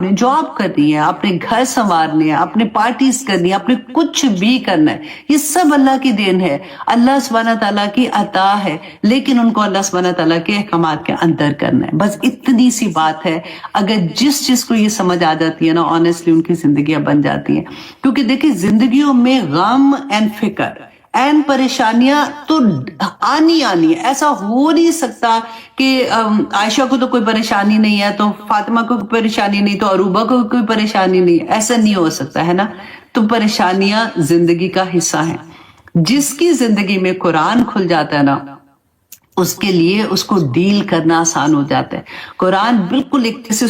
نے جاب کرنی ہے، اپنے گھر سنوارنے ہیں، اپنے پارٹیز کرنی ہے، اپنے کچھ بھی کرنا ہے، یہ سب اللہ کی دین ہے، اللہ سبحانہ تعالیٰ کی عطا ہے، لیکن ان کو اللہ سبحانہ تعالیٰ کے احکامات کے اندر کرنا ہے، بس اتنی سی بات ہے۔ اگر جس چیز کو یہ سمجھ آ جاتی ہے نا، آنیسٹلی ان کی زندگیاں بن جاتی ہیں، کیونکہ دیکھیں زندگیوں میں غم اینڈ فکر این پریشانیاں تو آنی ہے، ایسا ہو نہیں سکتا کہ عائشہ کو تو کوئی پریشانی نہیں ہے تو فاطمہ کو کوئی پریشانی نہیں تو عروبہ کو کوئی پریشانی نہیں، ایسا نہیں ہو سکتا ہے نا۔ تو پریشانیاں زندگی کا حصہ ہیں۔ جس کی زندگی میں قرآن کھل جاتا ہے نا، اس کے لیے اس کو ڈیل کرنا آسان ہو جاتا ہے۔ قرآن بالکل ایک جیسے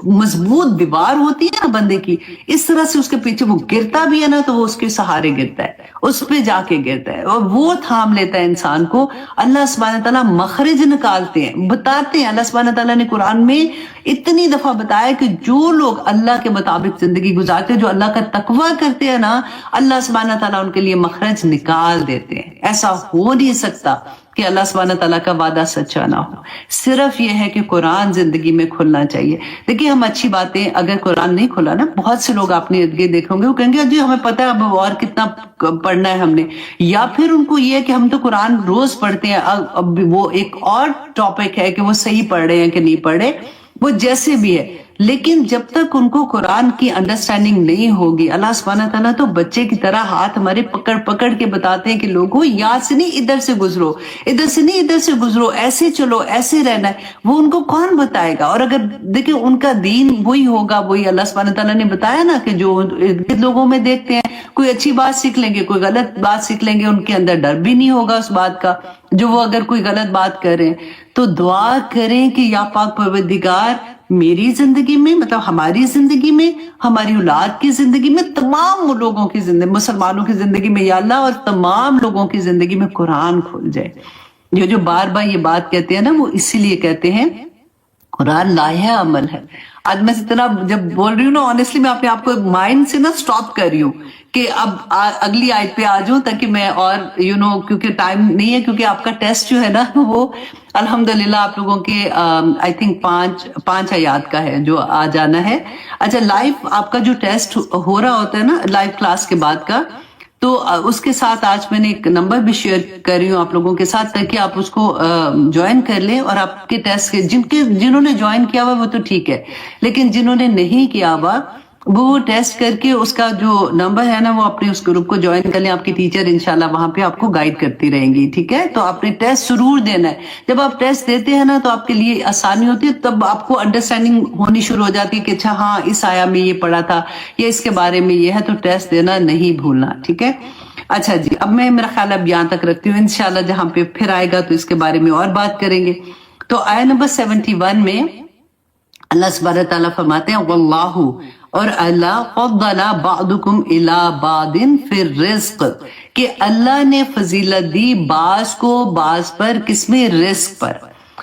مضبوط دیوار ہوتی ہے نا بندے کی، اس طرح سے اس کے پیچھے وہ گرتا بھی ہے نا تو وہ اس کے سہارے گرتا ہے، اس پہ جا کے گرتا ہے اور وہ تھام لیتا ہے انسان کو۔ اللہ سبحانہ تعالیٰ مخرج نکالتے ہیں، بتاتے ہیں۔ اللہ سبحانہ تعالیٰ نے قرآن میں اتنی دفعہ بتایا کہ جو لوگ اللہ کے مطابق زندگی گزارتے ہیں، جو اللہ کا تقوی کرتے ہیں نا، اللہ سبحانہ تعالیٰ ان کے لیے مخرج نکال دیتے ہیں۔ ایسا ہو نہیں سکتا کہ اللہ سبحانہ تعالیٰ کا وعدہ سچا نہ ہو۔ صرف یہ ہے کہ قرآن زندگی میں کھلنا چاہیے۔ دیکھیے ہم اچھی باتیں، اگر قرآن نہیں کھلا نا، بہت سے لوگ آپ نے ارد گرد دیکھیں گے، وہ کہیں گے جی ہمیں پتہ ہے اب اور کتنا پڑھنا ہے ہم نے، یا پھر ان کو یہ ہے کہ ہم تو قرآن روز پڑھتے ہیں۔ اب وہ ایک اور ٹاپک ہے کہ وہ صحیح پڑھ رہے ہیں کہ نہیں پڑھ رہے، وہ جیسے بھی ہے، لیکن جب تک ان کو قرآن کی انڈرسٹینڈنگ نہیں ہوگی، اللہ سبحانہ تعالیٰ تو بچے کی طرح ہاتھ ہمارے پکڑ پکڑ کے بتاتے ہیں کہ لوگوں یہاں سے نہیں ادھر سے گزرو، ادھر سے نہیں ادھر سے گزرو، ایسے چلو، ایسے رہنا ہے۔ وہ ان کو کون بتائے گا؟ اور اگر دیکھیں ان کا دین وہی ہوگا، وہی اللہ سبحانہ تعالیٰ نے بتایا نا کہ جو لوگوں میں دیکھتے ہیں، کوئی اچھی بات سیکھ لیں گے، کوئی غلط بات سیکھ لیں گے، ان کے اندر ڈر بھی نہیں ہوگا اس بات کا جو وہ اگر کوئی غلط بات کریں۔ تو دعا کریں کہ یا پاک پروردگار میری زندگی میں، مطلب ہماری زندگی میں، ہماری اولاد کی زندگی میں، تمام لوگوں کی زندگی، مسلمانوں کی زندگی میں یا اللہ، اور تمام لوگوں کی زندگی میں قرآن کھل جائے۔ یہ جو بار بار یہ بات کہتے ہیں نا، وہ اسی لیے کہتے ہیں قرآن لائحہ عمل ہے۔ آج میں اتنا جب بول رہی ہوں نا، آنیسٹلی میں اپنے آپ کو مائنڈ سے نا سٹاپ کر رہی ہوں کہ اب اگلی آیت پہ آ جاؤں، تاکہ میں اور کیونکہ ٹائم نہیں ہے، کیونکہ آپ کا ٹیسٹ جو ہے نا وہ الحمدللہ آپ لوگوں کے آئی تھنک پانچ آیات کا ہے جو آ جانا ہے۔ اچھا، لائف آپ کا جو ٹیسٹ ہو رہا ہوتا ہے نا لائف کلاس کے بعد کا، تو اس کے ساتھ آج میں نے ایک نمبر بھی شیئر کر رہی ہوں آپ لوگوں کے ساتھ، تاکہ آپ اس کو جوائن کر لیں، اور آپ کے ٹیسٹ کے جنہوں نے جوائن کیا ہوا وہ تو ٹھیک ہے، لیکن جنہوں نے نہیں کیا ہوا وہ ٹیسٹ کر کے اس کا جو نمبر ہے نا، وہ اپنے اس گروپ کو جوائن کر لیں۔ آپ کی ٹیچر انشاءاللہ وہاں پہ آپ کو گائیڈ کرتی رہیں گی، ٹھیک ہے؟ تو آپ نے ٹیسٹ ضرور دینا ہے۔ جب آپ ٹیسٹ دیتے ہیں نا تو آپ کے لیے آسانی ہوتی ہے، تب آپ کو انڈرسٹینڈنگ ہونی شروع ہو جاتی ہے کہ اچھا ہاں اس آیا میں یہ پڑھا تھا یا اس کے بارے میں یہ ہے، تو ٹیسٹ دینا نہیں بھولنا، ٹھیک ہے؟ اچھا جی، اب میں میرا خیال اب یہاں تک رکھتی ہوں، انشاءاللہ جہاں پہ پھر آئے گا تو اس کے بارے میں اور بات کریں گے۔ تو آیت نمبر 71 میں اللہ سبحانہ تعالیٰ فرماتے ہیں واللہ، اور اللہ فضل بعضکم الی بعض فی الرزق، کہ اللہ نے فضیلت دی بعض کو بعض پر، کس میں؟ رزق پر۔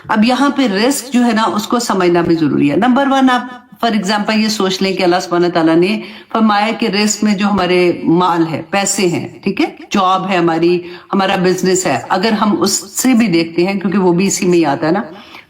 اب یہاں پہ رزق جو ہے نا اس کو سمجھنا بھی ضروری ہے۔ نمبر 1، آپ فار ایگزامپل یہ سوچ لیں کہ اللہ سبحانہ تعالیٰ نے فرمایا کہ رزق میں جو ہمارے مال ہے، پیسے ہیں، ٹھیک ہے، جاب ہے ہماری، ہمارا بزنس ہے، اگر ہم اس سے بھی دیکھتے ہیں کیونکہ وہ بھی اسی میں ہی آتا ہے نا،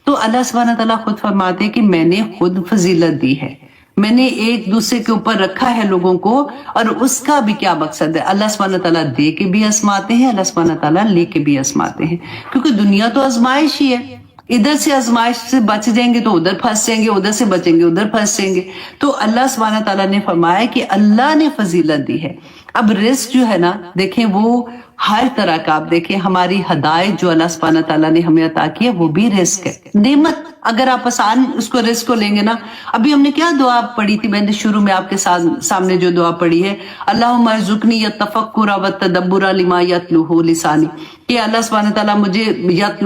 تو اللہ سبحانہ تعالیٰ خود فرماتے ہیں کہ میں نے خود فضیلت دی ہے، میں نے ایک دوسرے کے اوپر رکھا ہے لوگوں کو، اور اس کا بھی کیا مقصد ہے؟ اللہ سبحانہ تعالیٰ دے کے بھی آزماتے ہیں، اللہ سبحانہ تعالیٰ لے کے بھی آزماتے ہیں، کیونکہ دنیا تو آزمائش ہی ہے۔ ادھر سے آزمائش سے بچ جائیں گے تو ادھر پھنس جائیں گے، ادھر سے بچیں گے ادھر پھنس جائیں گے۔ تو اللہ سبحانہ تعالیٰ نے فرمایا کہ اللہ نے فضیلت دی ہے۔ اب رزق جو ہے نا، دیکھیں وہ ہر طرح کا، آپ دیکھیں ہماری ہدایت جو اللہ سبحانہ تعالیٰ نے ہمیں عطا کی ہے وہ بھی رزق ہے، نعمت۔ اگر آپ آسان اس کو رزق کو لیں گے نا، ابھی ہم نے کیا دعا پڑھی تھی؟ میں نے شروع میں آپ کے سامنے جو دعا پڑھی ہے، اللہم ارزقنی التفکر والتدبر لما یتلوہ لسانی، کہ اللہ سبحانہ تعالیٰ مجھے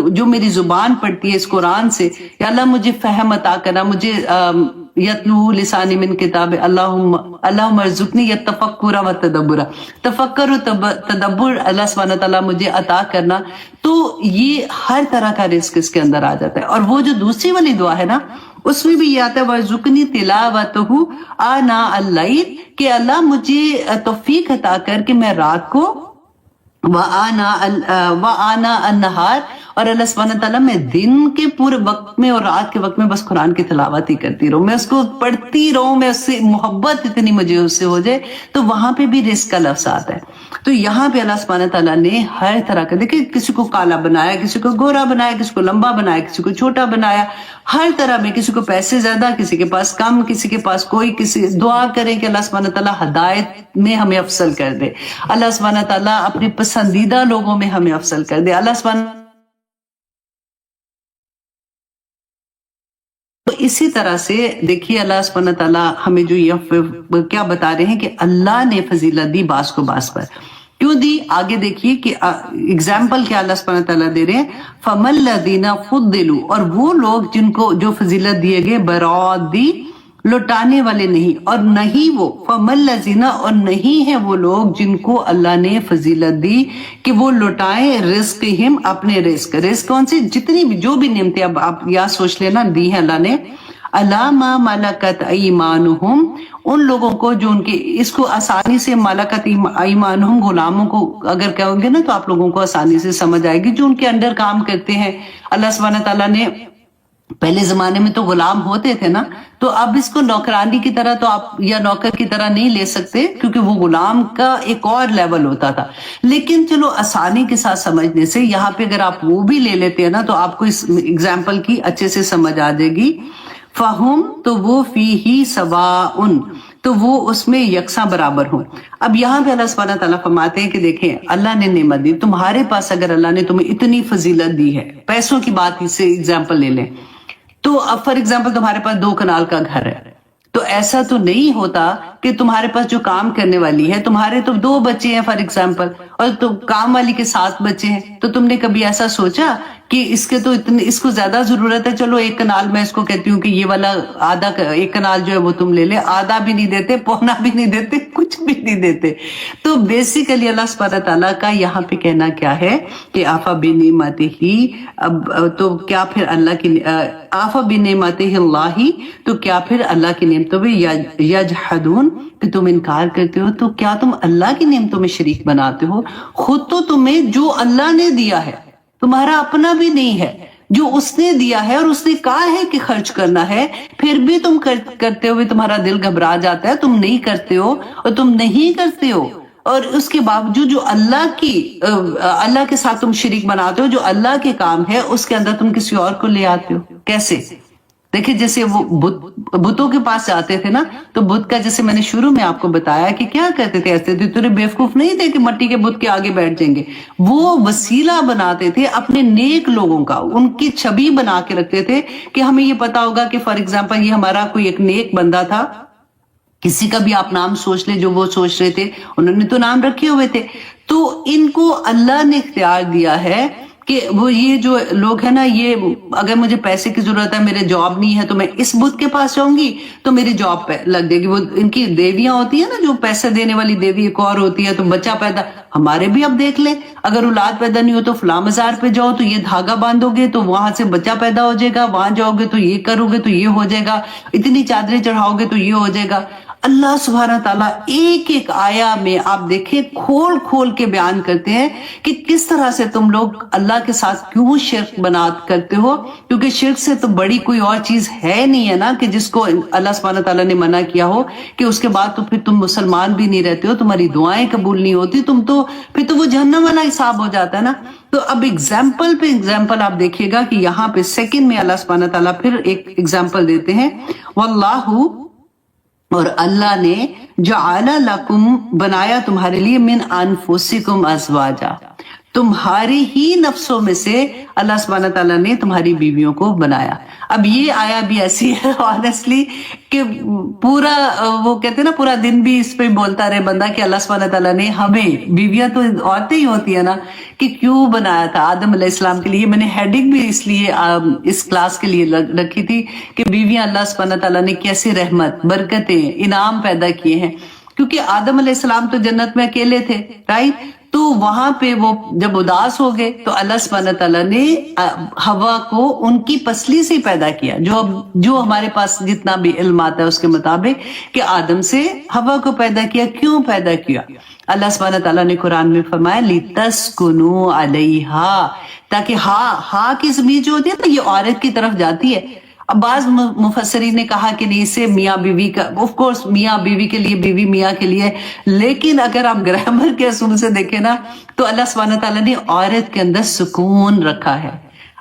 جو میری زبان پڑھتی ہے اس قرآن سے، یا اللہ مجھے فہم عطا کرنا، مجھے یتلوہ لسانی من کتاب، اللہم ارزقنی التفکر والتدبر، تفکر و تدبر اللہ سبحانہ تعالیٰ مجھے عطا کرنا۔ تو یہ ہر طرح کا رزق اس کے اندر آ جاتا ہے۔ اور وہ جو دوسری والی دعا ہے نا، اس میں بھی یہ آتا ہے وَارْزُقْنِي تِلَاوَتَهُ آنَاءَ اللَّيْلِ، کہ اللہ مجھے توفیق عطا کر کہ میں رات کو आना अन्नहार, और अल्लाह सुब्हानहू तआला मैं दिन के पूरे वक्त में और रात के वक्त में बस कुरान की तिलावत ही करती रहूं, मैं उसको पढ़ती रहूं, मैं उससे मोहब्बत इतनी मुझे उससे हो जाए, तो वहां पे भी रिस्क का लफ्ज आता है। तो यहाँ पे अल्लाह सुब्हानहू तआला ने हर तरह का, देखिए किसी को काला बनाया, किसी को गोरा बनाया, किसी को लंबा बनाया, किसी को छोटा बनाया, हर तरह में, किसी को पैसे ज्यादा, किसी के पास कम, किसी के पास कोई, किसी दुआ करें कि अल्लाह सुब्हानहू तआला हदायत में हमें अफसल कर दे, अल्लाह सुब्हानहू तआला अपने पसंदीदा लोगों में हमें अफसल कर दे, अल्लाह सुब्हानहू। तो इसी तरह से देखिए अल्लाह सुब्हानहू तआला हमें जो ये क्या बता रहे हैं कि अल्लाह ने फजीलत दी बास को बास पर, क्यों दी? आगे देखिए कि एग्जाम्पल क्या अल्लाह सुब्हानहू तआला दे रहे हैं, फमल्लदीना फुद्दिलू, और वो लोग जिनको जो फजीलत दिए गए, बरात दी, लौटाने वाले नहीं, और नहीं वो फमल्लजीना, और नहीं है वो लोग जिनको अल्लाह ने फजीलत दी कि वो लौटाएं रिस्क हिम, अपने रिस्क, रिस्क कौन सी, जितनी भी जो भी नेमतें अब आप या सोच लेना दी है अल्लाह ने, अलामा मलकत ईमानुहुम, उन लोगों को जो उनके, इसको आसानी से मलकत ईमानुहुम, गुलामों को अगर कहोगे ना तो आप लोगों को आसानी से समझ आएगी, जो उनके अंडर काम करते हैं। अल्लाह सुब्हानहू तआला ने, पहले जमाने में तो गुलाम होते थे ना, तो अब इसको नौकरानी की तरह तो आप या नौकर की तरह नहीं ले सकते, क्योंकि वो गुलाम का एक और लेवल होता था। लेकिन चलो आसानी के साथ समझने से यहाँ पे अगर आप वो भी ले लेते हैं ना, तो आपको इस एग्जाम्पल की अच्छे से समझ आ जाएगी। फहुम, तो वो फी ही सवाउन, तो वो उसमें यकसा बराबर हो। अब यहाँ पे अल्लाह सुब्हानहू तआला फरमाते हैं कि देखें अल्लाह ने नेमत दी तुम्हारे पास, अगर अल्लाह ने तुम्हें इतनी फजीलत दी है, पैसों की बात इससे एग्जाम्पल ले लें, तो अब फॉर एग्जाम्पल तुम्हारे पास 2 कनाल का घर है, तो ऐसा तो नहीं होता कि तुम्हारे पास जो काम करने वाली है, तुम्हारे तो 2 बच्चे हैं फॉर एग्जाम्पल, और तो काम वाली के 7 बच्चे हैं, तो तुमने कभी ऐसा सोचा कि इसके तो इतने, इसको ज्यादा जरूरत है, चलो 1 कनाल मैं इसको कहती हूँ कि ये वाला आधा 1 कनाल जो है वो तुम ले ले, आधा भी नहीं देते, पौना भी नहीं देते, कुछ भी नहीं देते। तो बेसिकली अल्लाह सुब्हानहू तआला का यहाँ पे कहना क्या है कि आफा बिनिमतिही, अब तो क्या फिर अल्लाह की, आफा बिनिमतिही अल्लाही, तो क्या फिर अल्लाह की नेमतों में यजहदून, कि तुम इनकार करते हो, तो क्या तुम अल्लाह की नेमतों में शरीक बनाते हो? खुद तो तुम्हें जो अल्लाह ने दिया है, तुम्हारा अपना भी नहीं है, जो उसने दिया है और उसने कहा है कि खर्च करना है, फिर भी तुम करते हुए तुम्हारा दिल घबरा जाता है, तुम नहीं करते हो, और तुम नहीं करते हो, और उसके बावजूद जो अल्लाह के साथ तुम शरीक बनाते हो, जो अल्लाह के काम है उसके अंदर तुम किसी और को ले आते हो। कैसे? देखिए जैसे वो बुतों के पास जाते थे ना, तो बुत का जैसे मैंने शुरू में आपको बताया कि क्या करते थे, ऐसे थे, तुझे बेवकूफ नहीं थे कि मट्टी के बुत के आगे बैठ जाएंगे, वो वसीला बनाते थे अपने नेक लोगों का, उनकी छवि बना के रखते थे कि हमें ये पता होगा कि फॉर एग्जाम्पल ये हमारा कोई एक नेक बंदा था, किसी का भी आप नाम सोच ले जो वो सोच रहे थे, उन्होंने तो नाम रखे हुए थे, तो इनको अल्लाह ने इख्तियार दिया है कि वो ये जो लोग है ना, ये अगर मुझे पैसे की जरूरत है, मेरे जॉब नहीं है, तो मैं इस बुत के पास जाऊंगी तो मेरी जॉब पे लग जाएगी। वो इनकी देवियां होती है ना, जो पैसे देने वाली देवी एक और होती है, तो बच्चा पैदा, हमारे भी अब देख ले, अगर औलाद पैदा नहीं हो तो फला मजार पे जाओ, तो ये धागा बांधोगे तो वहां से बच्चा पैदा हो जाएगा, वहां जाओगे तो ये करोगे तो ये हो जाएगा, इतनी चादरें चढ़ाओगे तो ये हो जाएगा। अल्लाह सुब्हानहू तआला एक एक आया में आप देखें खोल खोल के बयान करते हैं कि किस तरह से तुम लोग अल्लाह के साथ क्यों शिर्क बना करते हो, क्योंकि शिर्क से तो बड़ी कोई और चीज है नहीं है ना, कि जिसको अल्लाह सुब्हानहू तआला ने मना किया हो कि उसके बाद तो फिर तुम मुसलमान भी नहीं रहते हो, तुम्हारी दुआएं कबूल नहीं होती, तुम तो फिर तो वो जहन्नम वाला हिसाब हो जाता है ना। तो अब एग्जाम्पल पे एग्जाम्पल आप देखिएगा कि यहाँ पे सेकंड में अल्लाह सुब्हानहू तआला फिर एक एग्जाम्पल देते हैं, वल्लाहु, और अल्लाह ने जअला लकुम, बनाया तुम्हारे लिए, मिन अनफुसिकुम अज़वाजा, तुम्हारी ही नफ्सों में से अल्लाह सुब्हानहू तआला ने तुम्हारी बीवियों को बनाया। अब ये आया भी ऐसी है ऑनेस्टली कि पूरा वो कहते हैं ना, पूरा दिन भी इस पे बोलता रहे बंदा कि अल्लाह सुब्हानहू तआला ने हमें, बीवियां तो औरतें ही होती है ना, कि क्यों बनाया था आदम अलैहिस्सलाम के लिए। मैंने हेडिंग भी इसलिए इस क्लास के लिए रखी थी कि बीवियां अल्लाह सुब्हानहू तआला ने कैसे रहमत, बरकतें, इनाम पैदा किए हैं, क्योंकि आदम अलैहिस्सलाम तो जन्नत में अकेले थे, राइट, تو वहां पे वो जब उदास हो गए तो अल्लाह सुब्हानहू तआला ने हवा को उनकी पसली से पैदा किया, जो हमारे पास जितना भी इल्म आता है उसके मुताबिक कि आदम से हवा को पैदा किया। क्यों पैदा किया? अल्लाह सुब्हानहू तआला ने कुरान में फरमाया लितस्कुनु अलैहा, ताकि हा की ज़मीर जो होती है ना ये औरत की तरफ जाती है। अब बाज मुफस्सरीन ने कहा कि नहीं, इसे मियाँ बीवी का, ऑफ कोर्स मियाँ बीवी के लिए, बीवी मियाँ के लिए, लेकिन अगर आप ग्रामर के असूल से देखें ना तो अल्लाह सुब्हानहू तआला ने औरत के अंदर सुकून रखा है।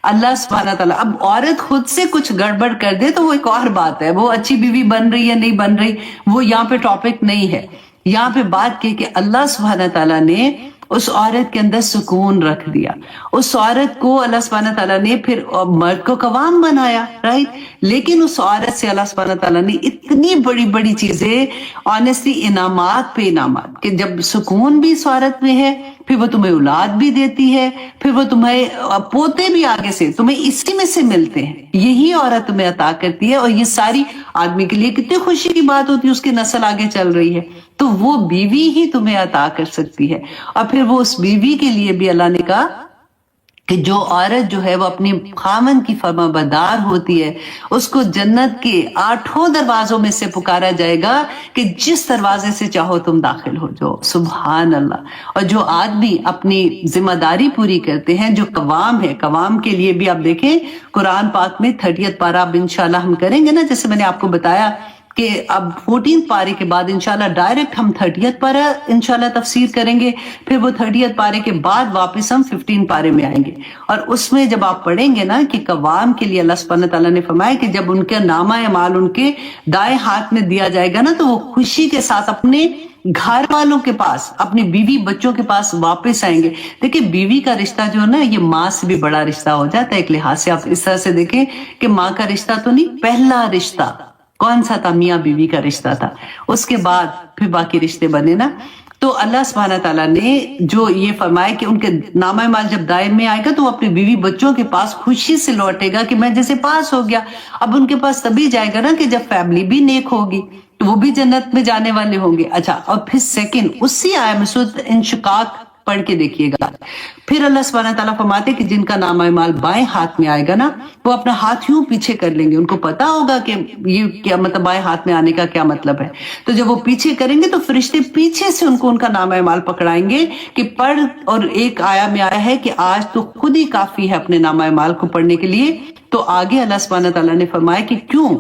अल्लाह सुब्हानहू तआला, अब औरत खुद से कुछ गड़बड़ कर दे तो वो एक और बात है, वो अच्छी बीवी बन रही है नहीं बन रही, वो यहाँ पे टॉपिक नहीं है। यहाँ पे बात की कि अल्लाह सुब्हानहू तआला ने उस औरत के अंदर सुकून रख दिया। उस औरत को अल्लाह सुब्हानहू तआला ने फिर मर्द को कवाम बनाया, राइट। लेकिन उस औरत से अल्लाह सुब्हानहू तआला ने इतनी बड़ी बड़ी चीजें, ऑनेस्टली इनामात पे इनामात, कि जब सुकून भी इस औरत में है, फिर वो तुम्हें औलाद भी देती है, फिर वो तुम्हें पोते भी आगे से तुम्हें इसी में से मिलते हैं, यही औरत तुम्हें अता करती है। और ये सारी आदमी के लिए कितनी खुशी की बात होती है, उसकी नस्ल आगे चल रही है, तो वो बीवी ही तुम्हें अता कर सकती है। और फिर वो उस बीवी के लिए भी अल्लाह ने कहा कि जो औरत जो है वो अपनी खामन की फरमाबरदार होती है, उसको जन्नत के 8 दरवाजों में से पुकारा जाएगा कि जिस दरवाजे से चाहो तुम दाखिल हो जाओ। सुभान अल्लाह। और जो आदमी अपनी जिम्मेदारी पूरी करते हैं, जो कवाम है, कवाम के लिए भी आप देखें कुरान पाक में 30th पारा अब इंशाल्लाह हम करेंगे ना, जैसे मैंने आपको बताया कि अब 14 पारे के बाद इंशाल्लाह डायरेक्ट हम 30th पारा इंशाल्लाह तफसीर करेंगे, फिर वो 30th पारे के बाद वापस हम 15 पारे में आएंगे। और उसमें जब आप पढ़ेंगे ना कि कवाम के लिए अल्लाह सुब्हानहू तआला ने फरमाया कि जब उनका नामा अमाल उनके दाएं हाथ में दिया जाएगा ना, तो वो खुशी के साथ अपने घर वालों के पास, अपनी बीवी बच्चों के पास वापस आएंगे। देखिए बीवी का रिश्ता जो है ना, ये माँ से भी बड़ा रिश्ता हो जाता है एक लिहाज से। आप इस तरह से देखें कि माँ का रिश्ता तो नहीं, पहला रिश्ता कौन सा था? मियाँ बीवी का रिश्ता था। उसके बाद फिर बाकी रिश्ते बने ना। तो अल्लाह सुब्हानहू तआला ने जो ये फरमाया कि उनके नामा माल जब दायर में आएगा तो वो अपने बीवी बच्चों के पास खुशी से लौटेगा कि मैं जैसे पास हो गया। अब उनके पास तभी जाएगा ना कि जब फैमिली भी नेक होगी, तो वो भी जन्नत में जाने वाले होंगे। अच्छा, और फिर सेकंड उसी आयत में सूरत इंशिकाक पढ़ के देखिएगा, फिर अल्लाह सुब्हानहू तआला फरमाते कि जिनका नामा माल बाएं हाथ में आएगा ना, वो अपना हाथ यूं पीछे कर लेंगे। उनको पता होगा कि ये क्या मतलब, बाएं हाथ में आने का क्या मतलब है। तो जब वो पीछे करेंगे तो फरिश्ते पीछे से उनको उनका नामा माल पकड़ाएंगे कि पढ़। और एक आया में आया है कि आज तो खुद ही काफी है अपने नामा माल को पढ़ने के लिए। तो आगे अल्लाह सुब्हानहू तआला ने फरमाया कि क्यों,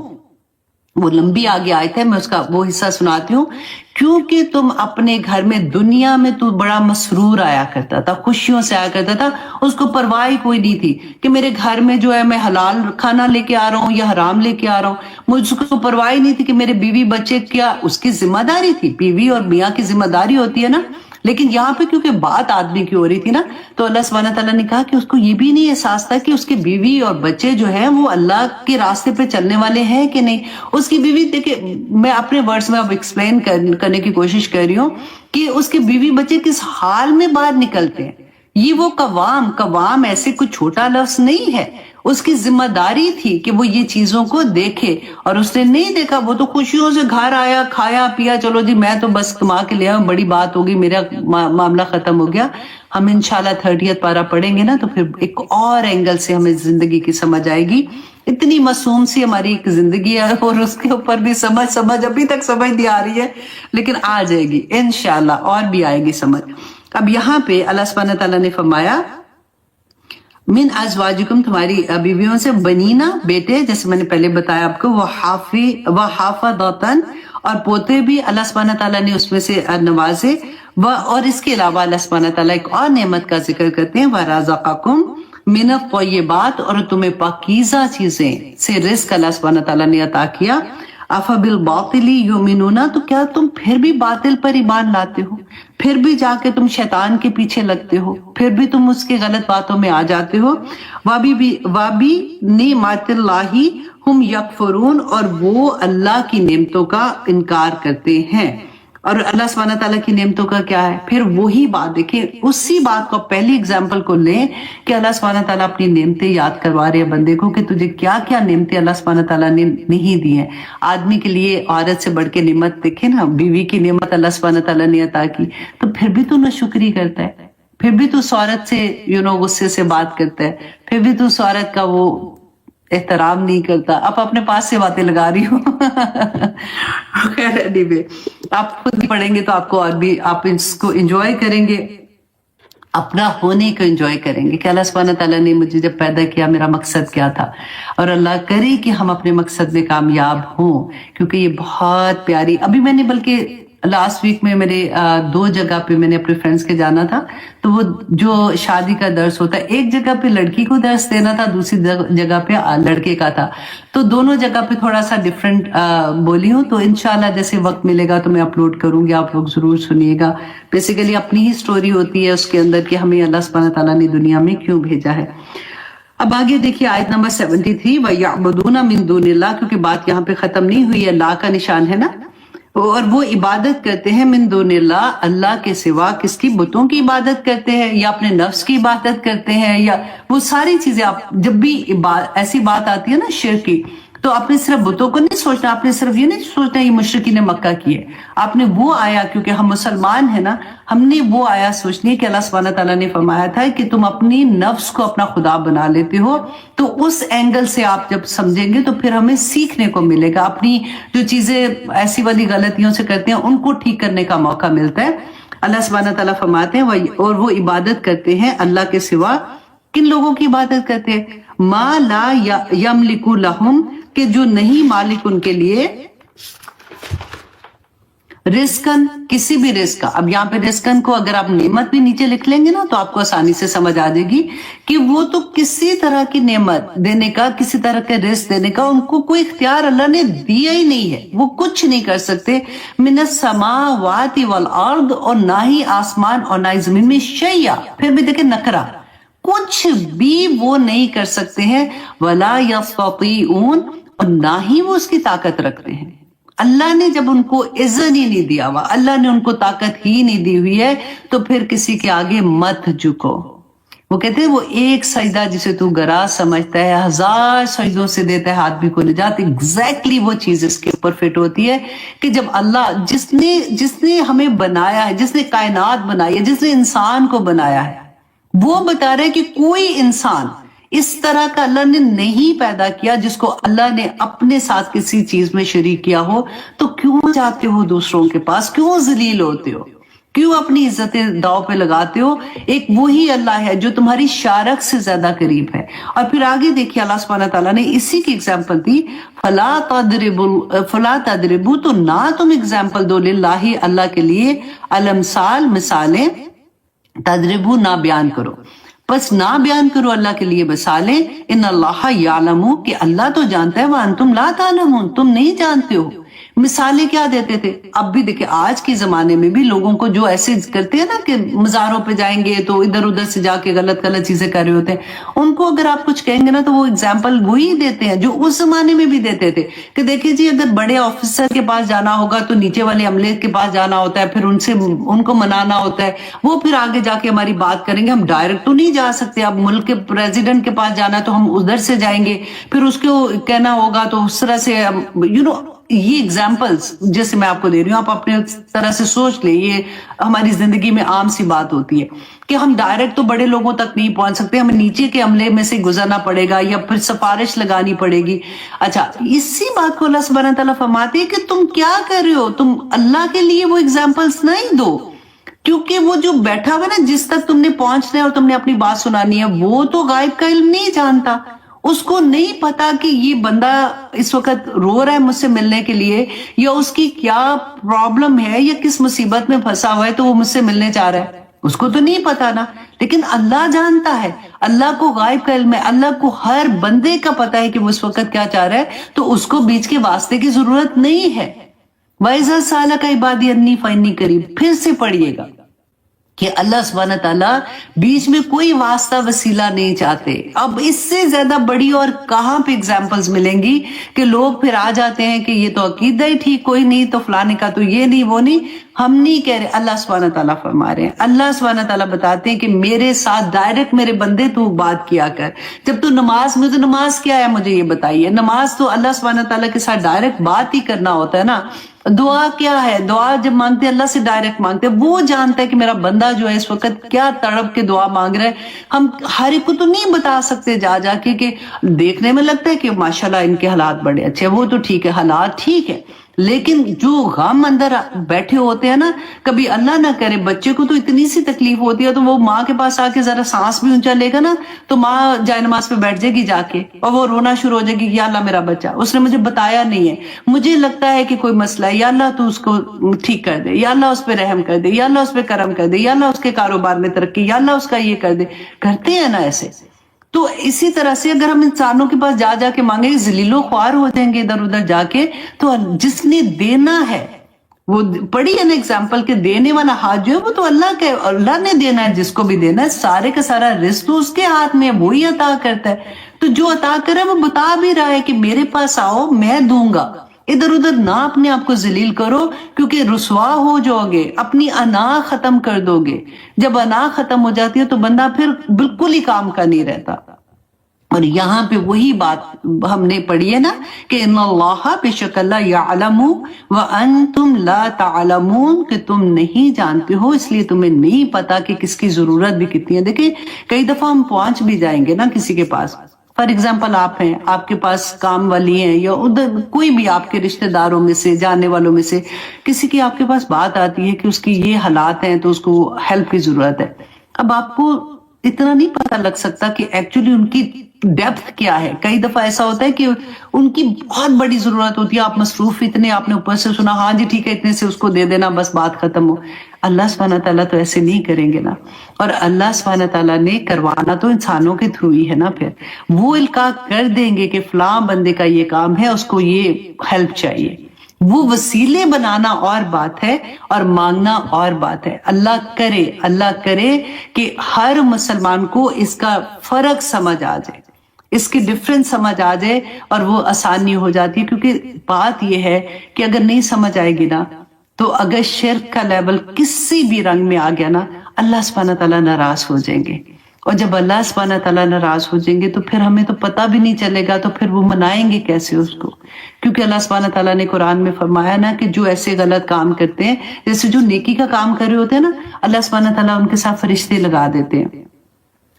वो लंबी आगे आयत है, मैं उसका वो हिस्सा सुनाती हूँ। क्योंकि तुम अपने घर में, दुनिया में तू बड़ा मसरूर आया करता था, खुशियों से आया करता था, उसको परवाह कोई नहीं थी कि मेरे घर में जो है मैं हलाल खाना लेके आ रहा हूँ या हराम लेके आ रहा हूँ। मुझको परवाह ही नहीं थी कि मेरे बीवी बच्चे, क्या उसकी जिम्मेदारी थी, बीवी और मियाँ की जिम्मेदारी होती है ना। लेकिन यहाँ पे क्योंकि बात आदमी की हो रही थी ना, तो अल्लाह सुब्हानहू तआला ने कहा कि उसको ये भी नहीं एहसास था कि उसकी बीवी और बच्चे जो हैं वो अल्लाह के रास्ते पे चलने वाले हैं कि नहीं। उसकी बीवी, देखिए मैं अपने वर्ड्स में अब एक्सप्लेन करने की कोशिश कर रही हूँ कि उसके बीवी बच्चे किस हाल में बाहर निकलते हैं। ये वो कवाम ऐसे कुछ छोटा लफ्ज नहीं है, उसकी जिम्मेदारी थी कि वो ये चीजों को देखे। और उसने नहीं देखा, वो तो खुशियों से घर आया, खाया पिया, चलो जी मैं तो बस कमा के ले आया, बड़ी बात होगी, मेरा मामला खत्म हो गया। हम इंशाल्लाह 30th पारा पढ़ेंगे ना तो फिर एक और एंगल से हमें जिंदगी की समझ आएगी। इतनी मासूम सी हमारी एक जिंदगी है और उसके ऊपर भी समझ अभी तक समझ नहीं आ रही है, लेकिन आ जाएगी इंशाल्लाह, और भी आएगी समझ। अब यहाँ पे अल्लाह सुब्हानहू तआला ने फरमाया मिन अज़वाजिकुम, तुम्हारी बीवियों से, बनीना बेटे, जैसे मैंने पहले बताया आपको, वो हाफिज़तन, और पोते भी अल्लाह सुब्हानहू तआला ने उसमें से नवाजे। और इसके अलावा अल्लाह सुब्हानहू तआला एक और नेमत का जिक्र करते हैं, वरज़क़कुम मिन त्वय्यिबात, और तुम्हें पाकीज़ा चीजें से रिज़्क़ अल्लाह सुब्हानहू तआला ने अता किया। अफबिल बातिली युमिनूना, तो क्या तुम फिर भी बातिल पर ईमान लाते हो, फिर भी जाके तुम शैतान के पीछे लगते हो, फिर भी तुम उसके गलत बातों में आ जाते हो। वाबी निमातिल्लाही हुम यकफुरून, और वो अल्लाह की नेमतों का इनकार करते हैं। और अल्लाह सुब्हानहू तआला की नेमतों का क्या है? फिर वही बात देखिए, उसी बात को पहली एग्जांपल को लें कि अल्लाह सुब्हानहू तआला अपनी नेमतें याद करवा रहे हैं बंदे को कि तुझे क्या क्या नेमतें अल्लाह सुब्हानहू तआला ने नहीं दी है। आदमी के लिए औरत से बढ़ के नेमत देखे ना, बीवी की नेमत अल्लाह सुब्हानहू तआला ने अता की, तो फिर भी तो नाशुक्री करता है। फिर भी तू उस औरत से गुस्से से बात करता है, फिर भी तू उस औरत का वो एहतराम नहीं करता। आप अपने पास से बातें लगा रही हो। खैर anyway, आप खुद भी पढ़ेंगे तो आपको और भी आप इसको एंजॉय करेंगे, अपना होने को एंजॉय करेंगे कि अल्लाह सुब्हानहू तआला ने मुझे जब पैदा किया मेरा मकसद क्या था, और अल्लाह करे कि हम अपने मकसद में कामयाब हों, क्योंकि ये बहुत प्यारी। अभी मैंने बल्कि लास्ट वीक में मेरे 2 जगह पे मैंने अपने फ्रेंड्स के जाना था, तो वो जो शादी का दर्स होता है, एक जगह पे लड़की को दर्स देना था, दूसरी जगह पे लड़के का था, तो दोनों जगह पे थोड़ा सा डिफरेंट बोली हूँ। तो इंशाल्लाह जैसे वक्त मिलेगा तो मैं अपलोड करूंगी, आप लोग जरूर सुनिएगा। बेसिकली अपनी ही स्टोरी होती है उसके अंदर कि हमें अल्लाह सुब्हानहू तआला ने दुनिया में क्यों भेजा है। अब आगे देखिए आयत नंबर 73, वयअबुदूना मिन दूनिल्लाह, क्योंकि बात यहाँ पे खत्म नहीं हुई है, ला का निशान है ना, और वो इबादत करते हैं मिन दूनिल्लाह, अल्लाह के सिवा। किसकी? बुतों की इबादत करते हैं, या अपने नफ्स की इबादत करते हैं, या वो सारी चीजें। आप जब भी ऐसी बात आती है ना शिर्क की, तो आपने सिर्फ बुतों को नहीं सोचना, आपने सिर्फ ये नहीं सोचना ये मुशरिकीन मक्का की है, आपने वो आया, क्योंकि हम मुसलमान है ना, हमने वो आया सोचनी है कि अल्लाह सुब्हानहू तआला ने फरमाया था कि तुम अपनी नफ्स को अपना खुदा बना लेते हो। तो उस एंगल से आप जब समझेंगे तो फिर हमें सीखने को मिलेगा, अपनी जो चीजें ऐसी वाली गलतियों से करते हैं उनको ठीक करने का मौका मिलता है। अल्लाह सुब्हानहू तआला फरमाते हैं और वो इबादत करते हैं अल्लाह के सिवा। किन लोगों की इबादत करते हैं? मा ला यमलिकु लहुम, कि जो नहीं मालिक उनके लिए, रिस्कन, किसी भी रिस्क का। अब यहाँ पे रिस्कन को अगर आप नेमत भी नीचे लिख लेंगे ना तो आपको आसानी से समझ आ जाएगी कि वो तो किसी तरह की नेमत देने का, किसी तरह के रिस्क देने का उनको कोई इख्तियार अल्लाह ने दिया ही नहीं है, वो कुछ नहीं कर सकते। मिनस समावाति वल अर्द, और ना ही आसमान और ना ही जमीन में शैया, फिर भी देखे नकरा, कुछ भी वो नहीं कर सकते हैं। वला यस्ततीऊन, और ना ही वो उसकी ताकत रखते हैं। अल्लाह ने जब उनको इज़्ज़त ही नहीं दिया हुआ, अल्लाह ने उनको ताकत ही नहीं दी हुई है, तो फिर किसी के आगे मत झुको। वो कहते हैं वो एक सजदा जिसे तू गरा समझता है 1000 सजदों से देता है हाथ भी को निजात। एग्जैक्टली वो चीज इसके ऊपर फिट होती है कि जब अल्लाह जिसने हमें बनाया है, जिसने कायनात बनाई है, जिसने इंसान को बनाया है, वो बता रहे कि कोई इंसान इस तरह का अल्लाह ने नहीं पैदा किया जिसको अल्लाह ने अपने साथ किसी चीज में शरीक किया हो। तो क्यों जाते हो दूसरों के पास, क्यों जलील होते हो, क्यों अपनी इज्जतें दाव पे लगाते हो? एक वही अल्लाह है जो तुम्हारी शारक से ज्यादा करीब है। और फिर आगे देखिए अल्लाह सुब्हानहू तआला ने इसी की एग्जाम्पल दी, फला तदरिबू, तो ना तुम एग्जाम्पल दो लिल्लाही, अल्लाह के लिए, अलमसाल, मिसालें, तदरिबू, ना बयान करो, बस ना बयान करो अल्लाह के लिए मिसालें। इन अल्लाह यालमू, कि अल्लाह तो जानता है, वह तुम ला तालमून, तुम नहीं जानते हो। मिसालें क्या देते थे? अब भी देखिए आज के जमाने में भी लोगों को जो ऐसे करते हैं ना कि मज़ारों पे जाएंगे तो इधर उधर से जाके गलत गलत चीजें कर रहे होते हैं, उनको अगर आप कुछ कहेंगे ना तो वो एग्जाम्पल वही देते हैं जो उस जमाने में भी देते थे कि देखिए जी अगर बड़े ऑफिसर के पास जाना होगा तो नीचे वाले अमले के पास जाना होता है, फिर उनसे उनको मनाना होता है, वो फिर आगे जाके हमारी बात करेंगे। हम डायरेक्ट तो नहीं जा सकते, अब मुल्क के प्रेसिडेंट के पास जाना है तो हम उधर से जाएंगे, फिर उसको कहना होगा तो उस तरह से ये एग्जाम्पल्स जैसे मैं आपको दे रही हूँ, आप अपने तरह से सोच ले, ये हमारी जिंदगी में आम सी बात होती है कि हम डायरेक्ट तो बड़े लोगों तक नहीं पहुंच सकते, हमें नीचे के अमले में से गुजरना पड़ेगा या फिर सिफारिश लगानी पड़ेगी। अच्छा, इसी बात को अल्लाह सुब्हानहू तआला फरमाते हैं कि तुम क्या कर रहे हो, तुम अल्लाह के लिए वो एग्जाम्पल्स नहीं दो, क्योंकि वो जो बैठा हुआ ना जिस तक तुमने पहुंचना है और तुमने अपनी बात सुनानी है, वो तो गायब का इल्म नहीं जानता, उसको नहीं पता कि ये बंदा इस वक्त रो रहा है मुझसे मिलने के लिए, या उसकी क्या प्रॉब्लम है या किस मुसीबत में फंसा हुआ है तो वो मुझसे मिलने चाह रहा है, उसको तो नहीं पता ना। लेकिन अल्लाह जानता है, अल्लाह को गायब का इल्म है, अल्लाह को हर बंदे का पता है कि वो इस वक्त क्या चाह रहा है, तो उसको बीच के वास्ते की जरूरत नहीं है। वाइज़ा साला का इबादी अन्नी फन्नी करीब, फिर से पढ़िएगा कि अल्लाह सुब्हानहू तआला बीच में कोई वास्ता वसीला नहीं चाहते। अब इससे ज्यादा बड़ी और कहां पे एग्जाम्पल्स मिलेंगी कि लोग फिर आ जाते हैं कि ये तो अकीदा ही ठीक, कोई नहीं तो फलाने का तो ये नहीं वो नहीं। हम नहीं कह रहे, अल्लाह सुब्हानहू तआला फरमा रहे हैं। अल्लाह सुब्हानहू तआला बताते हैं कि मेरे साथ डायरेक्ट मेरे बंदे तू बात किया कर, जब तू नमाज में, तो नमाज क्या है मुझे ये बताइए। नमाज तो अल्लाह सुब्हानहू तआला के साथ डायरेक्ट बात ही करना होता है ना। दुआ क्या है? दुआ जब मांगते हैं अल्लाह से डायरेक्ट मांगते हैं, वो जानता है कि मेरा बंदा जो है इस वक्त क्या तड़प के दुआ मांग रहा है। हम हर एक को तो नहीं बता सकते जा जाके कि देखने में लगता है कि माशाल्लाह इनके हालात बड़े अच्छे हैं, वो तो ठीक है, हालात ठीक है, लेकिन जो गम अंदर बैठे होते हैं ना, कभी अल्लाह ना करे बच्चे को तो इतनी सी तकलीफ होती है, तो वो माँ के पास आके जरा सांस भी ऊंचा लेगा ना, तो माँ जायनमाज पे बैठ जाएगी जाके, और वो रोना शुरू हो जाएगी कि या अल्लाह मेरा बच्चा, उसने मुझे बताया नहीं है, मुझे लगता है कि कोई मसला है, या अल्लाह तू उसको ठीक कर दे, या अल्लाह उस पर रहम कर दे, या अल्लाह उस पर करम कर दे, या अल्लाह उसके कारोबार में तरक्की, या अल्लाह उसका ये कर दे। करते हैं ना ऐसे। तो इसी तरह से अगर हम इंसानों के पास जा जाके मांगेंगे, जलीलो ख्वार हो जाएंगे इधर उधर जाके, तो जिसने देना है वो पढ़ी है ना एग्जाम्पल के, देने वाला हाथ जो है वो तो अल्लाह ने देना है, जिसको भी देना है, सारे का सारा रिस्क तो उसके हाथ में है, वो ही अता करता है। तो जो अता करे वो बता भी रहा है कि मेरे पास आओ मैं दूंगा, इधर उधर ना अपने आप को जलील करो, क्योंकि रुसवा हो जाओगे, अपनी अना खत्म कर दोगे। जब अना खत्म हो जाती है तो बंदा फिर बिल्कुल ही काम का नहीं रहता। और यहाँ पे वही बात हमने पढ़ी है ना कि इन्नल्लाह बेशक अल्लाह यअलमु व अंतुम ला तालमून, कि तुम नहीं जानते हो इसलिए तुम्हें नहीं पता कि किसकी जरूरत भी कितनी है। देखिए कई दफा हम पहुंच भी जाएंगे ना किसी के पास, फॉर एग्जाम्पल आप हैं, आपके पास काम वाली हैं या उधर कोई भी आपके रिश्तेदारों में से, जानने वालों में से किसी की आपके पास बात आती है कि उसकी ये हालात हैं तो उसको हेल्प की जरूरत है। अब आपको इतना नहीं पता लग सकता कि एक्चुअली उनकी डेप्थ क्या है। कई दफा ऐसा होता है कि उनकी बहुत बड़ी जरूरत होती है, आप मसरूफ इतने, आपने ऊपर से सुना हाँ जी ठीक है इतने से उसको दे देना बस बात खत्म हो। अल्लाह सुब्हानहू तआला तो ऐसे नहीं करेंगे ना, और अल्लाह सुब्हानहू तआला ने करवाना तो इंसानों के थ्रू ही है ना, फिर वो इल्का कर देंगे कि फलां बंदे का ये काम है, उसको ये हेल्प चाहिए। वो वसीले बनाना और बात है और मांगना और बात है। अल्लाह करे कि हर मुसलमान को इसका फर्क समझ आ जाए, इसकी डिफरेंस समझ आ जाए, और वो आसानी हो जाती है। क्योंकि बात यह है कि अगर नहीं समझ आएगी ना, तो अगर शिर्क का लेवल किसी भी रंग में आ गया ना, अल्लाह सुब्हानहू तआला नाराज हो जाएंगे, और जब अल्लाह सुब्हानहू तआला नाराज हो जाएंगे तो फिर हमें तो पता भी नहीं चलेगा, तो फिर वो मनाएंगे कैसे उसको। क्योंकि अल्लाह सुब्हानहू तआला ने कुरान में फरमाया ना कि जो ऐसे गलत काम करते हैं, जैसे जो नेकी का काम कर रहे होते हैं ना, अल्लाह सुब्हानहू तआला उनके साथ फरिश्ते लगा देते हैं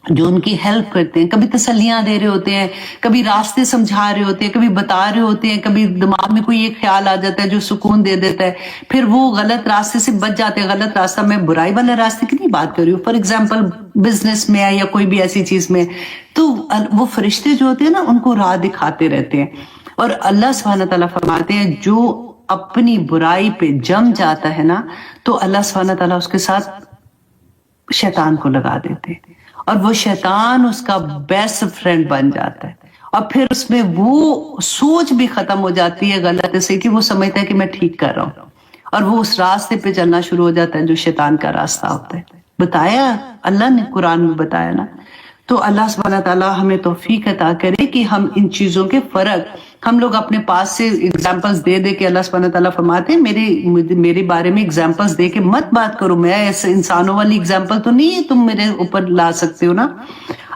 जो उनकी हेल्प करते हैं, कभी तसल्लियां दे रहे होते हैं, कभी रास्ते समझा रहे होते हैं, कभी बता रहे होते हैं, कभी दिमाग में कोई एक ख्याल आ जाता है जो सुकून दे देता है, फिर वो गलत रास्ते से बच जाते हैं। गलत रास्ता, मैं बुराई वाले रास्ते की नहीं बात कर रही हूँ, फॉर एग्जाम्पल बिजनेस में है या कोई भी ऐसी चीज में, तो वो फरिश्ते जो होते हैं ना उनको राह दिखाते रहते हैं। और अल्लाह सुब्हानहू तआला फरमाते हैं जो अपनी बुराई पे जम जाता है ना, तो अल्लाह सुब्हानहू तआला उसके साथ शैतान को लगा देते हैं, और वो शैतान उसका बेस्ट फ्रेंड बन जाता है, और फिर उसमें वो सोच भी खत्म हो जाती है गलत से कि वो समझता है कि मैं ठीक कर रहा हूं, और वो उस रास्ते पे चलना शुरू हो जाता है जो शैतान का रास्ता होता है। बताया अल्लाह ने कुरान में बताया ना। तो अल्लाह सुब्हानहू तआला हमें तौफीक अता करे कि हम इन चीजों के फर्क हम लोग अपने पास से एग्जाम्पल्स दे दे के, अल्लाह सुब्हानहू तआला फरमाते हैं मेरे बारे में एग्जाम्पल्स दे के मत बात करो, मैं ऐसे इंसानों वाली एग्जाम्पल तो नहीं है तुम मेरे ऊपर ला सकते हो ना।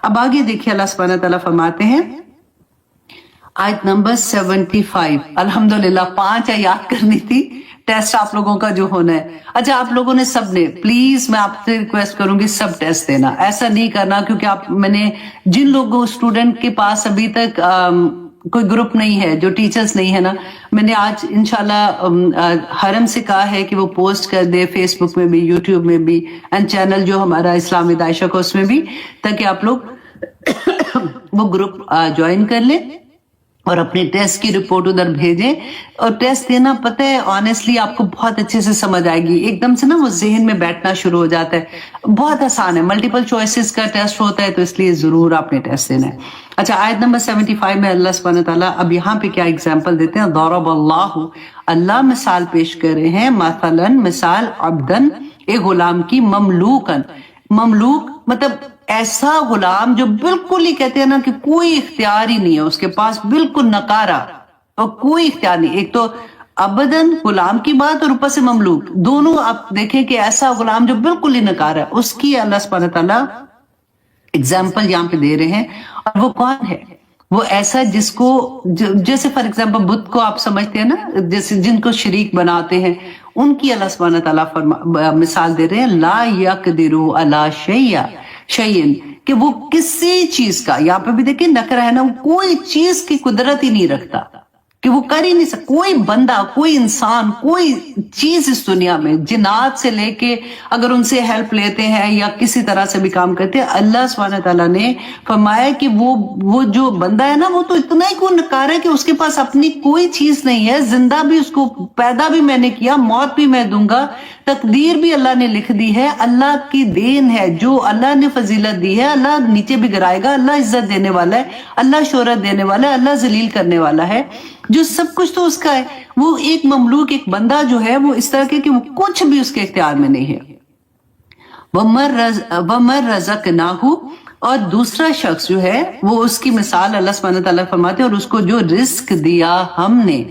अब आगे देखिए अल्लाह सुब्हानहू तआला फरमाते हैं आयत नंबर 75। अल्हम्दुलिल्लाह 5 आयत करनी थी, टेस्ट आप लोगों का जो होना है। अच्छा आप लोगों ने सबने, प्लीज मैं आपसे रिक्वेस्ट करूंगी सब टेस्ट देना, ऐसा नहीं करना क्योंकि मैंने जिन लोगों स्टूडेंट के पास अभी तक कोई ग्रुप नहीं है, जो टीचर्स नहीं है ना, मैंने आज इंशाल्लाह हरम से कहा है कि वो पोस्ट कर दे फेसबुक में भी, यूट्यूब में भी, एंड चैनल जो हमारा इस्लाम विद आयशा को उसमें भी, ताकि आप लोग वो ग्रुप ज्वाइन कर ले और अपने टेस्ट की रिपोर्ट उधर भेजें। और टेस्ट देना पता है ऑनेस्टली आपको बहुत अच्छे से समझ आएगी, एकदम से ना वो जहन में बैठना शुरू हो जाता है, बहुत आसान है। मल्टीपल चॉइसेस का टेस्ट होता है, तो इसलिए जरूर आपने टेस्ट देना है। अच्छा आयत नंबर 75 में अल्लाह सुब्हानहू तआला अब यहाँ पे क्या एग्जाम्पल देते हैं, दरबल्लाहु, अल्लाह मिसाल पेश कर रहे हैं, मसलन मिसाल, अब्दन, एक गुलाम की, ममलूकन, ममलूक मतलब ऐसा गुलाम जो बिल्कुल ही कहते हैं ना कि कोई इख्तियार ही नहीं है उसके पास, बिल्कुल नकारा और कोई इख्तियार नहीं। एक तो अबदन गुलाम की बात और ऊपर से ममलूक, दोनों आप देखें कि ऐसा गुलाम जो बिल्कुल ही नकारा है, उसकी अल्लाह सुब्हानहू तआला एग्जाम्पल यहाँ पे दे रहे हैं। और वो कौन है? वो ऐसा जिसको जैसे फॉर एग्जाम्पल बुद्ध को आप समझते हैं ना, जैसे जिनको शरीक बनाते हैं, उनकी अल्लाह सुब्हानहू तआला मिसाल दे रहे हैं, ला यकदिरु अला शैयन, कि वो किसी चीज का, यहाँ पे भी देखिए नकरा है ना, वो कोई चीज की कुदरत ही नहीं रखता, कि वो कर ही नहीं सकता। कोई बंदा, कोई इंसान, कोई चीज इस दुनिया में, जिन्नात से लेके अगर उनसे हेल्प लेते हैं या किसी तरह से भी काम करते हैं, अल्लाह सुब्हानहू तआला ने फरमाया कि वो जो बंदा है ना, वो तो इतना ही को नकार है कि उसके पास अपनी कोई चीज नहीं है। जिंदा भी उसको, पैदा भी मैंने किया, मौत भी मैं दूंगा, तकदीर भी अल्लाह ने लिख दी है, अल्लाह की देन है, जो अल्लाह ने फजीलत दी है, अल्लाह नीचे भी गिराएगा, अल्लाह इज्जत देने वाला है, अल्लाह शोहरत देने वाला है, अल्लाह जलील करने वाला है, जो सब कुछ तो उसका है। वो एक ममलूक, एक बंदा जो है वो इस तरह के कि वो कुछ भी उसके इख्तियार में नहीं है। वमर रज़क़नाहु, और दूसरा शख्स जो है वो, उसकी मिसाल अल्लाह सुब्हानहू तआला फरमाते हैं, और उसको जो रिस्क दिया हमने,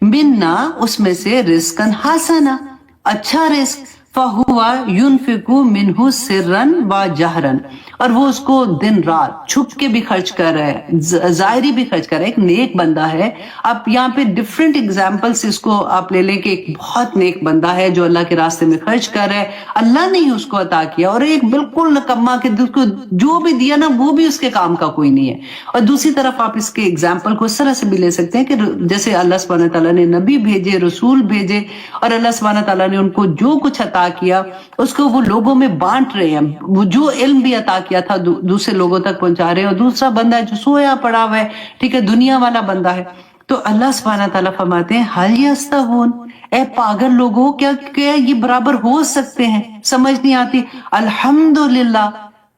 मिन्ना, उसमें से रिस्कन हसना, अच्छा रिस्क, फहुवा युनफिकु मिन्हु सिर्रन व जहरन, और वो उसको दिन रात छुप के भी खर्च कर रहा है, जाहिरी भी खर्च कर रहा है। एक नेक बंदा है। आप यहाँ पे डिफरेंट एग्जाम्पल्स इसको आप ले लें कि एक बहुत नेक बंदा है जो अल्लाह के रास्ते में खर्च कर रहा है, अल्लाह ने ही उसको अता किया, और एक बिल्कुल नकम्मा के उसको जो भी दिया ना वो भी उसके काम का कोई नहीं है। और दूसरी तरफ आप इसके एग्जाम्पल को इस तरह से भी ले सकते हैं कि जैसे अल्लाह सुब्हानहू तआला ने नबी भेजे, रसूल भेजे, और अल्लाह सुब्हानहू तआला ने उनको जो कुछ अता किया उसको वो लोगों में बांट रहे हैं। वो जो इल्म भी अता किया था दूसरे लोगों तक पहुंचा रहे हैं। और दूसरा बंदा है जो सोया पड़ा हुआ है, ठीक है, दुनिया वाला बंदा है। तो अल्लाह सुब्हानहू तआला फरमाते हैं, हल यस्तवून, ए पागल लोगों, क्या ये बराबर हो सकते हैं? समझ नहीं आती। अल्हम्दुलिल्लाह,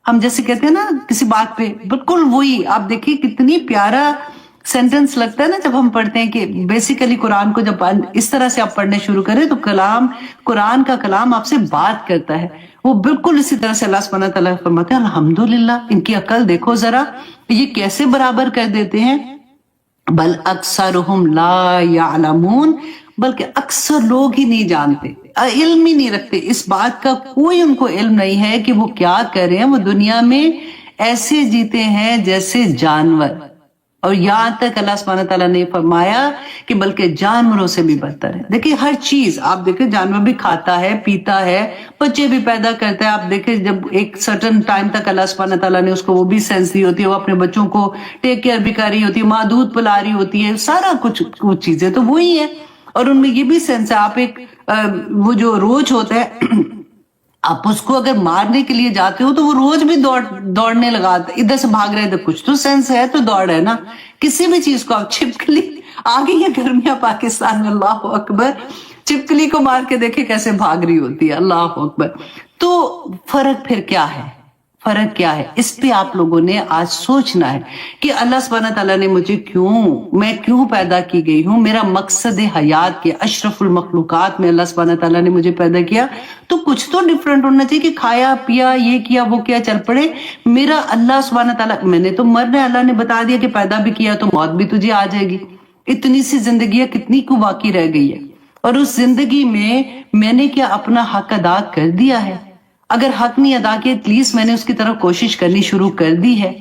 हम जैसे कहते हैं ना किसी बात पे, बिल्कुल वही। आप देखिए कितनी प्यारा सेंटेंस लगता है ना जब हम पढ़ते हैं कि बेसिकली कुरान को जब इस तरह से आप पढ़ने शुरू करें तो कुरान का कलाम आपसे बात करता है। वो बिल्कुल इसी तरह से अल्लाह सुब्हानहू तआला फरमाते हैं, अल्हम्दुलिल्लाह, इनकी अकल देखो जरा, ये कैसे बराबर कर देते हैं। बल अक्सरुहुम ला यालमून, बल्कि अक्सर लोग ही नहीं जानते, इल्म ही नहीं रखते, इस बात का कोई उनको इल्म नहीं है कि वो क्या कर रहे हैं। वो दुनिया में ऐसे जीते हैं जैसे जानवर। और यहां तक अल्लाह सुब्हानहू तआला ने फरमाया कि बल्कि जानवरों से भी बदतर है। देखिए हर चीज आप देखिए, जानवर भी खाता है, पीता है, बच्चे भी पैदा करता है। आप देखिए जब एक सर्टन टाइम तक अल्लाह सुब्हानहू तआला ने उसको वो भी सेंस दी होती है, वो अपने बच्चों को टेक केयर भी कर रही होती है, माँ दूध पिला रही होती है, सारा कुछ चीजें तो वही है। और उनमें ये भी सेंस है। आप एक वो जो रोज होता है, आप उसको अगर मारने के लिए जाते हो तो वो रोज भी दौड़ने लगा, इधर से भाग रहे, इधर कुछ तो सेंस है, तो दौड़ है ना। किसी भी चीज को आप, छिपकली आ गई है गर्मियां पाकिस्तान में, अल्लाह अकबर, छिपकली को मार के देखे कैसे भाग रही होती है, अल्लाह अकबर। तो फर्क फिर क्या है? फर्क क्या है? इस पे आप लोगों ने आज सोचना है कि अल्लाह सुब्हानहू तआला ने मुझे मैं क्यों पैदा की गई हूं। मेरा मकसद हयात के अशरफुल मखलूकात में अल्लाह सुब्हानहू तआला ने मुझे पैदा किया, तो कुछ तो डिफरेंट होना चाहिए कि खाया पिया, ये किया वो किया, चल पड़े। मेरा अल्लाह सुब्हानहू तआला, मैंने तो मरना है, अल्लाह ने बता दिया कि पैदा भी किया तो मौत भी तुझे आ जाएगी। इतनी सी जिंदगी कितनी को बाकी रह गई है, और उस जिंदगी में मैंने क्या अपना हक अदा कर दिया है? अगर हक नहीं अदा किया, एटलीस्ट मैंने उसकी तरफ कोशिश करनी शुरू कर दी है।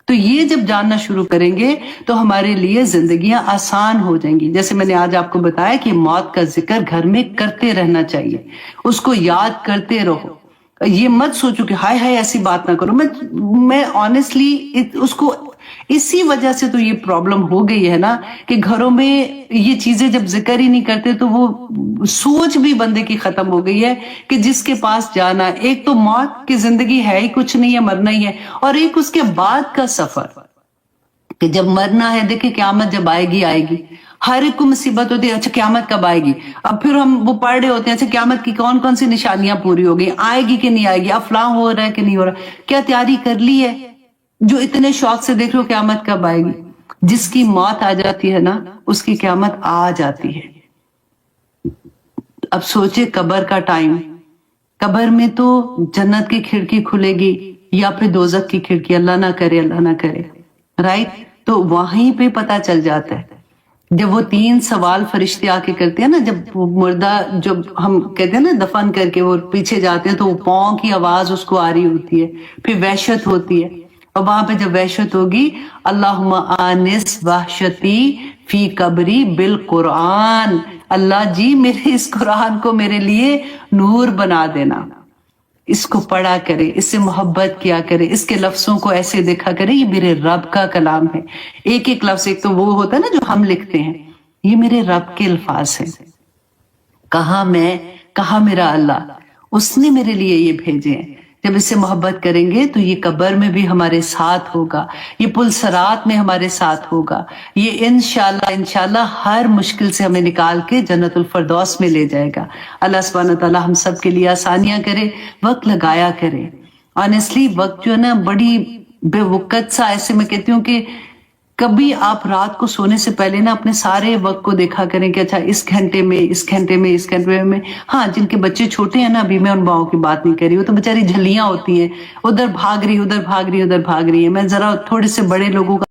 तो ये जब जानना शुरू करेंगे तो हमारे लिए जिंदगियां आसान हो जाएंगी। जैसे मैंने आज आपको बताया कि मौत का जिक्र घर में करते रहना चाहिए, उसको याद करते रहो। ये मत सोचो कि हाय हाय ऐसी बात ना करो। मैं ऑनेस्टली उसको, इसी वजह से तो ये प्रॉब्लम हो गई है ना कि घरों में ये चीजें जब जिक्र ही नहीं करते तो वो सोच भी बंदे की खत्म हो गई है कि जिसके पास जाना, एक तो मौत की जिंदगी है ही कुछ नहीं है, मरना ही है, और एक उसके बाद का सफर कि जब मरना है। देखिए क़यामत जब आएगी हर एक को मुसीबत होती है, अच्छा क़यामत कब आएगी। अब फिर हम वो पढ़ रहे होते हैं, अच्छा क़यामत की कौन कौन सी निशानियां पूरी हो गई, आएगी कि नहीं आएगी, अफलाह हो रहा है कि नहीं हो रहा, क्या तैयारी कर ली है? जो इतने शौक से देख लो क़यामत कब आएगी। जिसकी मौत आ जाती है ना, उसकी क़यामत आ जाती है। अब सोचे कब्र का टाइम, कब्र में तो जन्नत की खिड़की खुलेगी या फिर दोज़ख की खिड़की, अल्लाह ना करे, राइट। तो वहीं पे पता चल जाता है जब वो 3 सवाल फरिश्ते आके करते हैं ना, जब वो मुर्दा, जब हम कहते हैं ना दफन करके वो पीछे जाते हैं तो वो पाँव की आवाज उसको आ रही होती है, फिर वहशत होती है। اور وہاں پہ جب وحشت ہوگی، اللہم آنس وحشتی فی قبری بالقرآن، اللہ جی میرے اس قرآن کو میرے لیے نور بنا دینا، اس کو پڑھا کرے، اس سے محبت کیا کرے، اس کے لفظوں کو ایسے دیکھا کرے یہ میرے رب کا کلام ہے۔ ایک ایک لفظ، ایک تو وہ ہوتا ہے نا جو ہم لکھتے ہیں، یہ میرے رب کے الفاظ ہیں، کہاں میں، کہاں میرا اللہ، اس نے میرے لیے یہ بھیجے ہیں۔ جب اس سے محبت کریں گے تو یہ قبر میں بھی ہمارے ساتھ ہوگا، یہ پل صراط میں ہمارے ساتھ ہوگا، یہ انشاءاللہ ہر مشکل سے ہمیں نکال کے جنت الفردوس میں لے جائے گا۔ اللہ سبحانہ تعالیٰ ہم سب کے لیے آسانیاں کرے، وقت لگایا کرے۔ آنیسٹلی وقت جو ہے نا بڑی بے وقت سا، ایسے میں کہتی ہوں کہ کبھی آپ رات کو سونے سے پہلے نا اپنے سارے وقت کو دیکھا کریں کہ اچھا اس گھنٹے میں، اس گھنٹے میں، اس گھنٹے میں، ہاں جن کے بچے چھوٹے ہیں نا، ابھی میں ان ماؤں کی بات نہیں کر رہی، وہ تو بیچاری جھلیاں ہوتی ہیں، ادھر بھاگ رہی، ادھر بھاگ رہی، ادھر بھاگ رہی ہے۔ میں ذرا تھوڑے سے بڑے لوگوں کا